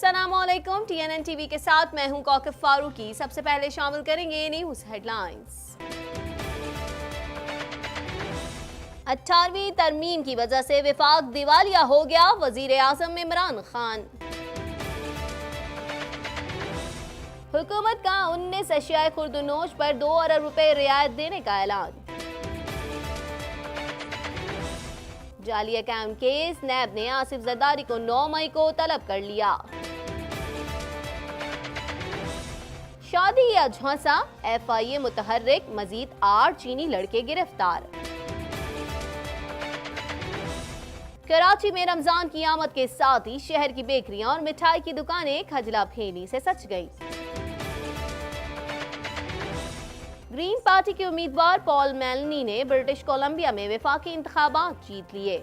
अस्सलामुअलैकुम। TNN TV के साथ मैं हूं कौकब फारूकी। सबसे पहले शामिल करेंगे न्यूज हेडलाइंस। 18वीं तरमीम की वजह से विफाक दिवालिया हो गया, वजीर आजम इमरान खान। हुकूमत का 19 अशियाए खुर्दनोश पर 2 अरब रुपए रियायत देने का ऐलान। जाली अकाउंट केस, नैब ने आसिफ जरदारी को 9 मई को तलब कर लिया। शादी या झांसा, FIA मुतहर्रिक, मजीद 8 चीनी लड़के गिरफ्तार। कराची में रमजान की आमद के साथ ही शहर की बेकरियां और मिठाई की दुकानें खजला फेनी से सज गईं। ग्रीन पार्टी के उम्मीदवार पॉल मेलनी ने ब्रिटिश कोलंबिया में वफाकी इंतखाबात जीत लिए।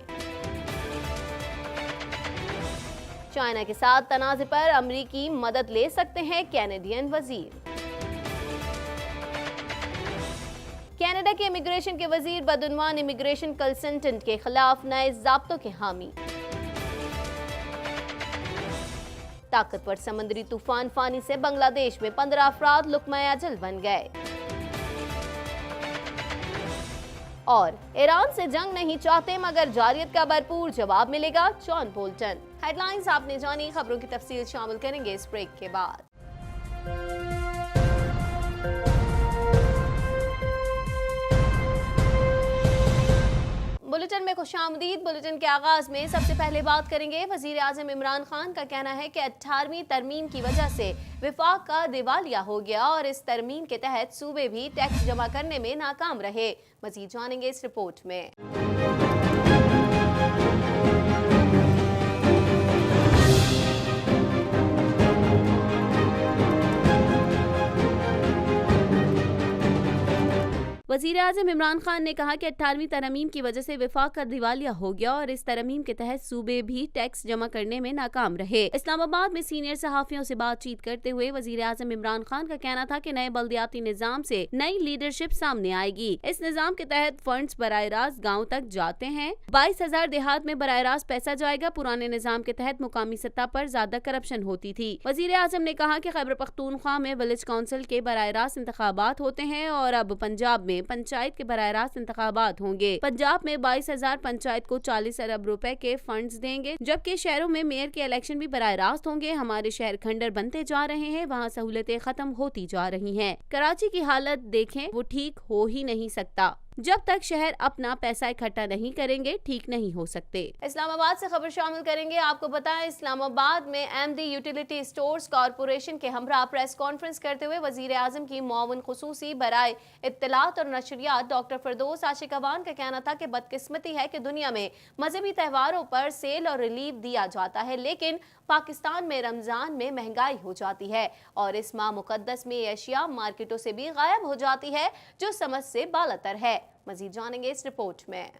चाइना के साथ तनाज़े पर अमरीकी मदद ले सकते हैं कैनेडियन वजीर। कनाडा के इमिग्रेशन के वजीर बदउनवान इमिग्रेशन कंसल्टेंट के खिलाफ नए ज़ाब्तों के हामी। ताकतवर समुद्री तूफान फानी से बांग्लादेश में 15 अफराद लुक़मा अजल बन गए। और ईरान से जंग नहीं चाहते मगर जारियत का भरपूर जवाब मिलेगा, जॉन बोल्टन। हेडलाइंस आपने जानी, खबरों की तफसील शामिल करेंगे इस ब्रेक के बाद। बुलेटिन में खुशामदीद। बुलेटिन के आगाज में सबसे पहले बात करेंगे वजीर आजम इमरान खान का कहना है कि 18वीं तरमीम की वजह से विफाक का दिवालिया हो गया और इस तरमीम के तहत सूबे भी टैक्स जमा करने में नाकाम रहे। मजीद जानेंगे इस रिपोर्ट में। वज़ीर आज़म इमरान खान ने कहा कि 18वीं तरमीम की वजह से विफाक का दिवालिया हो गया और इस तरमीम के तहत सूबे भी टैक्स जमा करने में नाकाम रहे। इस्लामाबाद में सीनियर सहाफियों से बातचीत करते हुए वज़ीर आज़म इमरान खान का कहना था कि नए बल्दियाती निज़ाम से नई लीडरशिप सामने आएगी। इस निज़ाम के तहत फंड्स बराह रास्त गाँव तक जाते हैं। 22,000 देहात में बराह रास्त पैसा जाएगा। पुराने निज़ाम के तहत मुकामी सतह पर ज्यादा करप्शन होती थी। वज़ीर आज़म ने कहा कि खैबर पख्तूनख्वा में विलेज काउंसिल के बराह रास्त इंतखाबात होते हैं और अब पंजाब में पंचायत के बराह रास्त इंतखाबात होंगे। पंजाब में 22,000 पंचायत को 40 अरब रुपए के फंड्स देंगे, जबकि शहरों में मेयर के इलेक्शन भी बराह रास्त होंगे। हमारे शहर खंडर बनते जा रहे हैं, वहाँ सहूलतें खत्म होती जा रही हैं। कराची की हालत देखें, वो ठीक हो ही नहीं सकता। जब तक शहर अपना पैसा इकट्ठा नहीं करेंगे ठीक नहीं हो सकते। इस्लामाबाद से खबर शामिल करेंगे। आपको बताएं, इस्लामाबाद में MD यूटिलिटी स्टोर्स कॉरपोरेशन के हमरा प्रेस कॉन्फ्रेंस करते हुए वजीर आजम की मुआविन खुसूसी बराए इत्तलात और नशरियात डॉक्टर फिरदौस आशिक अवान का कहना था कि बदकिस्मती है कि दुनिया में मजहबी त्योहारों पर सेल और रिलीफ दिया जाता है, लेकिन पाकिस्तान में रमजान में महंगाई हो जाती है और इस माह मुकद्दस में अशिया मार्केटों से भी गायब हो जाती है, जो समझ से बालातर है। मजीद जानेंगे इस रिपोर्ट में।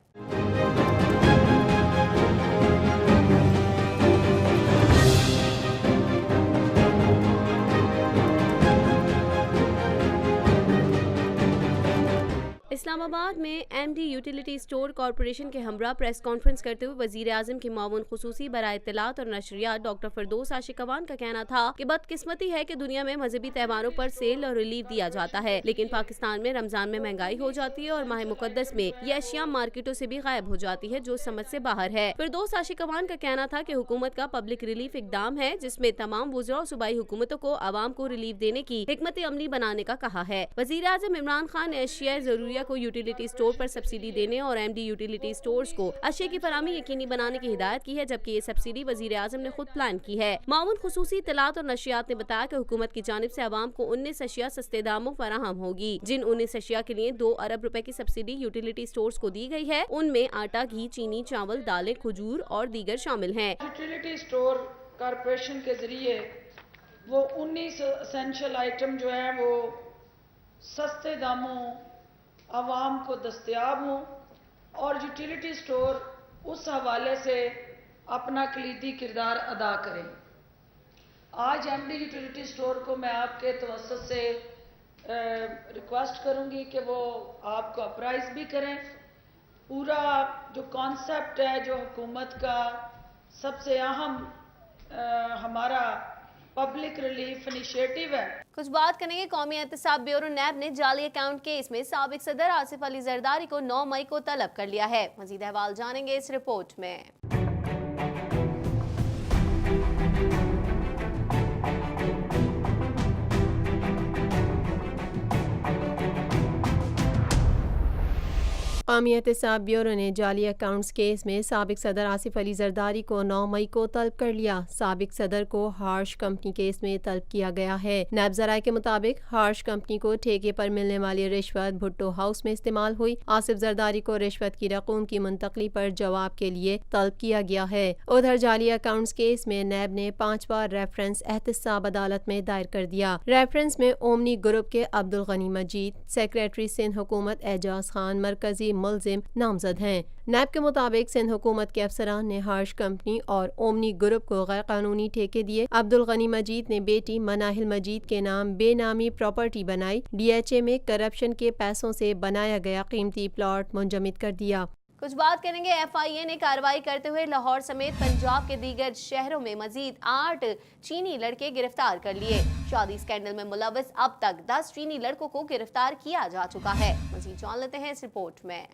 इस्लामाबाद में MD यूटिलिटी स्टोर कॉरपोरेशन के हमरा प्रेस कॉन्फ्रेंस करते हुए वजीर आजम की मुआविन खुसूसी बराए इत्तलात और नशरियात डॉक्टर फिरदौस आशिक अवान का कहना था कि बदकिस्मती है कि दुनिया में मजहबी त्योहारों पर सेल और रिलीफ दिया जाता है, लेकिन पाकिस्तान में रमजान में महंगाई हो जाती है और माह मुकद्दस में ये अशिया मार्केटों से भी गायब हो जाती है, जो समझ से बाहर है। फिरदौस आशिक अवान का कहना था कि हुकूमत का पब्लिक रिलीफ इकदाम है, जिसमें तमाम वुज़रा और सूबाई हुकूमतों को आवाम को रिलीफ देने की हिकमत अमली बनाने का कहा है। वजीर आजम इमरान खान ने अशिया जरूरिया को यूटिलिटी स्टोर पर सब्सिडी देने और MD यूटिलिटी स्टोर्स को अशिया की फराहमी यकीनी बनाने की हिदायत की है, जबकि ये सब्सिडी वजीर आजम ने खुद प्लान की है। मामून खुसूसी इत्तलात और नशियात ने बताया कि हुकूमत की जानिब से आवाम को 19 अशिया सस्ते दामों फराहम होगी। जिन 19 अशिया के लिए 2 अरब रुपए की सब्सिडी यूटिलिटी स्टोर्स को दी गई है, उनमें आटा, घी, चीनी, चावल, दालें, खजूर और दीगर शामिल हैं। यूटिलिटी स्टोर कॉरपोरेशन के जरिए वो 19 एसेंशियल आइटम जो है वो सस्ते दामों आवाम को दस्तयाब हों और यूटिलिटी स्टोर उस हवाले से अपना कलीदी किरदार अदा करें। आज MD यूटिलिटी स्टोर को मैं आपके तवस्सुत से रिक्वेस्ट करूंगी कि वो आपको अप्राइज भी करें। पूरा जो कॉन्सेप्ट है, जो हुकूमत का सबसे अहम हमारा पब्लिक रिलीफ इनिशिएटिव है। कुछ बात करेंगे कौमी एहतसाब ब्यूरो नैब ने जाली अकाउंट केस में साबिक सदर आसिफ अली जरदारी को 9 मई को तलब कर लिया है। मजीद अहवाल जानेंगे इस रिपोर्ट में। कौमी एहतसाब ब्यूरो ने जाली अकाउंट्स केस में साबिक सदर आसिफ अली जरदारी को 9 मई को तलब कर लिया। साबिक सदर को हार्श कंपनी केस में तलब किया गया है। नैब ज़राए के मुताबिक हार्श कंपनी को ठेके पर मिलने वाली रिश्वत भुट्टो हाउस में इस्तेमाल हुई। आसिफ जरदारी को रिश्वत की रकूम की मुंतकली पर जवाब के लिए तलब किया गया है। उधर जाली अकाउंट्स केस में नैब ने 5 बार रेफरेंस एहतसाब अदालत में दायर कर दिया। रेफरेंस में ओमनी ग्रुप के अब्दुल गनी मजीद, सेक्रेटरी सिंध हुकूमत एजाज खान मरकजी मुलजिम नामजद हैं। नैब के मुताबिक सिंध हुकूमत के अफसरान ने हार्श कंपनी और ओमनी ग्रुप को गैर कानूनी ठेके दिए। अब्दुल गनी मजीद ने बेटी मनाहिल मजीद के नाम बेनामी प्रॉपर्टी बनाई। DHA में करप्शन के पैसों से बनाया गया कीमती प्लॉट मुंजमद कर दिया। कुछ बात करेंगे FIA ने कार्रवाई करते हुए लाहौर समेत पंजाब के दीगर शहरों में मजीद 8 चीनी लड़के गिरफ्तार कर लिए। शादी स्कैंडल में मुलव्वस अब तक 10 चीनी लड़कों को गिरफ्तार किया जा चुका है। मजीद जान लेते हैं इस रिपोर्ट में।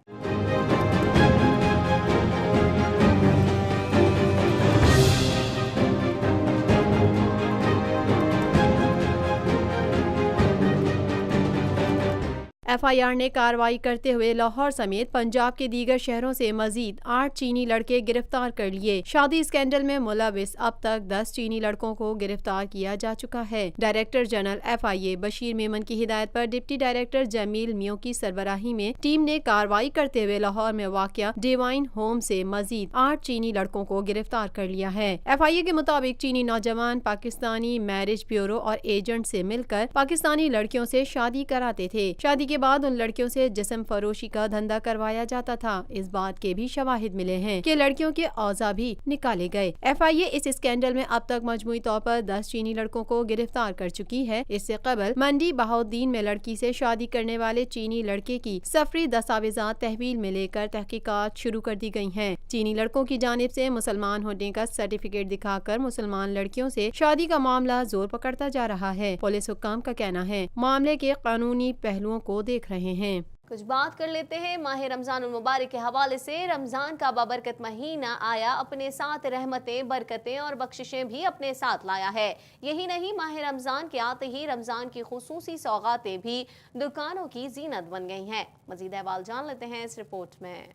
FIR ने कार्रवाई करते हुए लाहौर समेत पंजाब के दीगर शहरों से मजीद 8 चीनी लड़के गिरफ्तार कर लिए। शादी स्कैंडल में मुलव्वस अब तक 10 चीनी लड़कों को गिरफ्तार किया जा चुका है। Director general FIA Bashir Memon की हिदायत पर डिप्टी डायरेक्टर जमील मियों की सरबराही में टीम ने कार्रवाई करते हुए लाहौर में वाक़या डिवाइन होम से मजीद 8 चीनी लड़कों को गिरफ्तार कर लिया है। FIA के मुताबिक चीनी नौजवान पाकिस्तानी मैरिज ब्यूरो और एजेंट से मिलकर पाकिस्तानी लड़कियों से शादी कराते थे। शादी के बाद उन लड़कियों से जिस्म फरोशी का धंधा करवाया जाता था। इस बात के भी शवाहिद मिले हैं कि लड़कियों के औजा भी निकाले गए। FIA इस स्कैंडल में अब तक मजमूई तौर पर 10 चीनी लड़कों को गिरफ्तार कर चुकी है। इससे कबल मंडी बहाउद्दीन में लड़की से शादी करने वाले चीनी लड़के की सफरी दस्तावेजात तहवील में लेकर तहकीकात शुरू कर दी गई हैं। चीनी लड़कों की जानिब से मुसलमान होने का सर्टिफिकेट दिखाकर मुसलमान लड़कियों से शादी का मामला जोर पकड़ता जा रहा है। पुलिस हुक्काम का कहना है मामले के कानूनी पहलुओं को देख रहे हैं। कुछ बात कर लेते हैं माह रमजान मुबारक के हवाले से। रमजान का बाबरकत महीना आया, अपने साथ रहमतें, बरकतें और बख्शिशें भी अपने साथ लाया है। यही नहीं, माह रमजान के आते ही रमजान की खुसूसी सौगातें भी दुकानों की जीनत बन गई हैं। मजीद अहवाल जान लेते हैं इस रिपोर्ट में।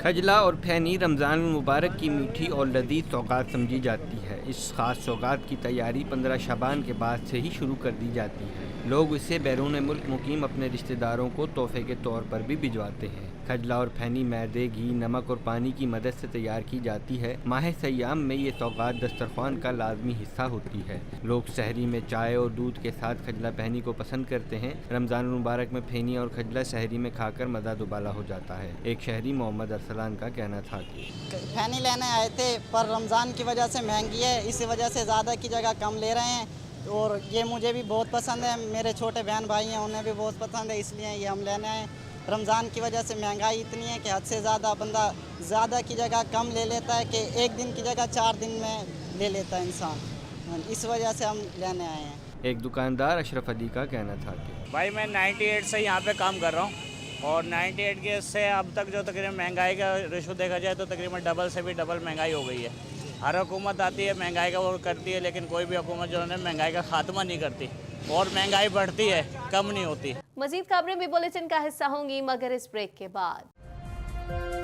खजला और फैनी रमज़ान मुबारक की मीठी और लजीज सौगात समझी जाती है। इस खास सौगात की तैयारी 15 शबान के बाद से ही शुरू कर दी जाती है। लोग इसे बैरून मुल्क मुकीम अपने रिश्तेदारों को तोहफे के तौर पर भी भिजवाते हैं। खजला और फैनी मैदे, घी, नमक और पानी की मदद से तैयार की जाती है। माह सयाम में ये सौगात दस्तरखान का लाजमी हिस्सा होती है। लोग सहरी में चाय और दूध के साथ खजला फैनी को पसंद करते हैं। रमज़ान मुबारक में फैनी और खजला सहरी में खाकर मज़ा दुबाला हो जाता है। एक शहरी मोहम्मद अरसलान का कहना था कि फैनी लेने आए थे पर रमज़ान की वजह से महंगी है, इसी वजह से ज़्यादा की जगह कम ले रहे हैं। और ये मुझे भी बहुत पसंद है, मेरे छोटे बहन भाई हैं उन्हें भी बहुत पसंद है, इसलिए ये हम लेने आए। रमज़ान की वजह से महंगाई इतनी है कि हद से ज़्यादा बंदा ज़्यादा की जगह कम ले लेता है कि एक दिन की जगह 4 दिन में ले लेता है इंसान। इस वजह से हम लेने आए हैं। एक दुकानदार अशरफ अली का कहना था कि भाई मैं 98 से यहाँ पे काम कर रहा हूँ और 98 के से अब तक जो तकरीबन महंगाई का रेशो देखा जाए तो तकरीबन डबल से भी डबल महंगाई हो गई है। हर हुकूमत आती है महंगाई का वो करती है, लेकिन कोई भी हुकूमत जो है महंगाई का खात्मा नहीं करती और महंगाई बढ़ती है, कम नहीं होती। मजीद खबरें भी बुलेटिन का हिस्सा होंगी मगर इस ब्रेक के बाद।